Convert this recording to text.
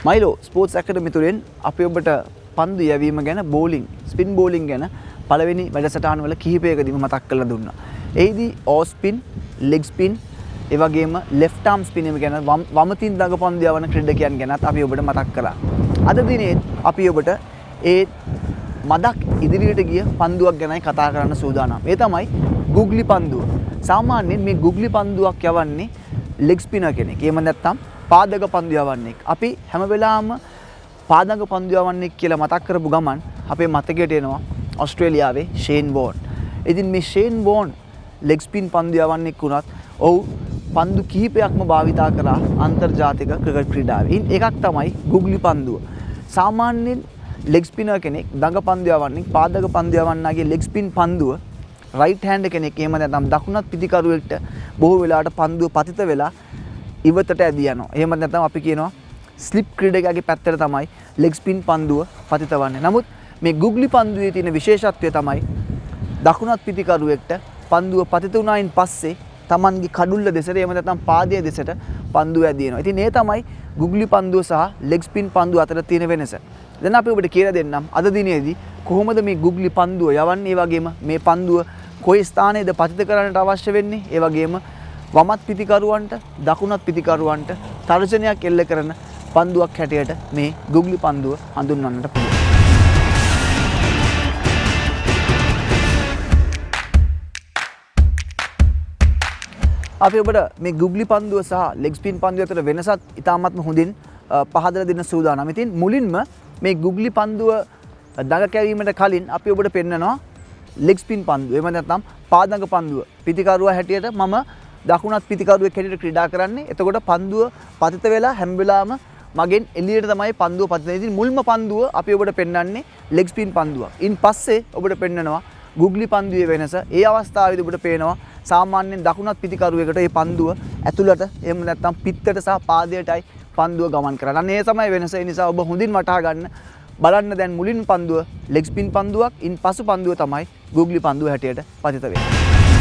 Milo Sports Academy තුලින් අපි ඔබට පන්දු යැවීම ගැන බෝලිං ස්පින් බෝලිං ගැන පළවෙනි වැඩසටහන වල කිහිපයකදීම මතක් කරලා දුන්නා. එෙහිදී ඕෆ් ස්පින්, ලෙග් ස්පින්, ඒ වගේම left arm spin එක ගැන වමතින් දඟපන්දු යවන ක්‍රීඩකයන් ගැනත් අපි ඔබට මතක් කළා. අද දිනේ අපි ඔබට ඒ මදක් ඉදිරියට ගිය පන්දුවක් ගැනයි කතා කරන්න සූදානම්. ඒ තමයි Googly පන්දුව. සාමාන්‍යයෙන් මේ Googly පන්දුවක් යවන්නේ ලෙග් ස්පිනර් කෙනෙක්. එහෙම නැත්නම් පාදක පන්දු යවන්නේ. අපි හැම වෙලාවෙම පාදක පන්දු යවන්නේ කියලා මතක් කරපු ගමන් අපේ මතකයට එනවා ඕස්ට්‍රේලියාවේ ෂේන් වෝන්. ඉතින් මේ ෂේන් වෝන් ලෙග් ස්පින් පන්දු යවන්නේ වුණත් ඔහු පන්දු කිහිපයක්ම භාවිතා කරා අන්තර්ජාතික ක්‍රිකට් ක්‍රීඩාවේ. එකක් තමයි Googly පන්දුව. සාමාන්‍යයෙන් ලෙග් ස්පිනර් කෙනෙක් දඟ පන්දු යවන්නේ පාදක පන්දු යවන්නාගේ ලෙග් ස්පින් පන්දුව රයිට් හෑන්ඩ් කෙනෙක් එහෙම නැත්නම් දකුණත් පිටිකරුවෙක්ට බොහෝ වෙලාවට පන්දුව පතිත වෙලා ඉවතට ඇදී යනවා. එහෙම නැත්නම් අපි කියනවා ස්ලිප් ක්‍රීඩකයාගේ පැත්තට තමයි ලෙග් ස්පින් පන්දුව පතිත වන්නේ. නමුත් මේ Googly පන්දුවේ තියෙන විශේෂත්වය තමයි දකුණත් පිටිකරුවෙක්ට පන්දුව පතිත වුණායින් පස්සේ Tamanගේ කඩුල්ල දෙසට එහෙම නැත්නම් පාදයේ දෙසට පන්දුව ඇදිනවා. ඉතින් ඒ තමයි Googly පන්දුව සහ ලෙග් ස්පින් පන්දුව අතර තියෙන වෙනස. දැන් අපි ඔබට කියලා දෙන්නම් අද දිනේදී කොහොමද මේ Googly පන්දුව යවන්නේ, ඒ වගේම මේ පන්දුව කොයි ස්ථානයේද පතිත කරන්නට අවශ්‍ය වෙන්නේ, ඒ වගේම වමත් පිටිකරුවන්ට දකුණත් පිටිකරුවන්ට තර්ජනයක් එල්ල කරන පන්දුවක් හැටියට මේ Googly පන්දුව හඳුන්වන්නට පුළුවන්. අපි ඔබට මේ Googly පන්දුව සහ ලෙග් ස්පින් පන්දුව අතර වෙනසත් ඉතාමත්ම හොඳින් පහදලා දෙන්න සූදානම්. ඉතින් මුලින්ම මේ Googly පන්දුව දඟ කැවීමට කලින් අපි ඔබට පෙන්නනවා ලෙග් ස්පින් පන්දුව. එහෙම නැත්නම් පාදඟ පන්දුව. පිටිකරුවා හැටියට මම දකුණත් පිටිකරුවෙක් හැටියට ක්‍රීඩා කරන්නේ. එතකොට පන්දුව පතිත වෙලා හැම වෙලාවම මගෙන් එළියට තමයි පන්දුව පතිත වෙන්නේ. ඉතින් මුල්ම පන්දුව අපි ඔබට පෙන්වන්නේ ලෙග් ස්පින් පන්දුවක්. ඉන් පස්සේ ඔබට පෙන්නනවා Googly පන්දුවේ වෙනස. ඒ අවස්ථාවේදී ඔබට පේනවා සාමාන්‍යයෙන් දකුණත් පිටිකරුවෙකුට මේ පන්දුව ඇතුළට එහෙම නැත්නම් පිත්තට සහ පාදයටයි පන්දුව ගමන් කරන්නේ. අන්න ඒ තමයි වෙනස. ඒ නිසා ඔබ හොඳින් වටහා ගන්න බලන්න දැන් මුලින් පන්දුව ලෙග් ස්පින් පන්දුවක්, ඉන් පසු පන්දුව තමයි Googly පන්දුව හැටියට පතිත වෙන්නේ.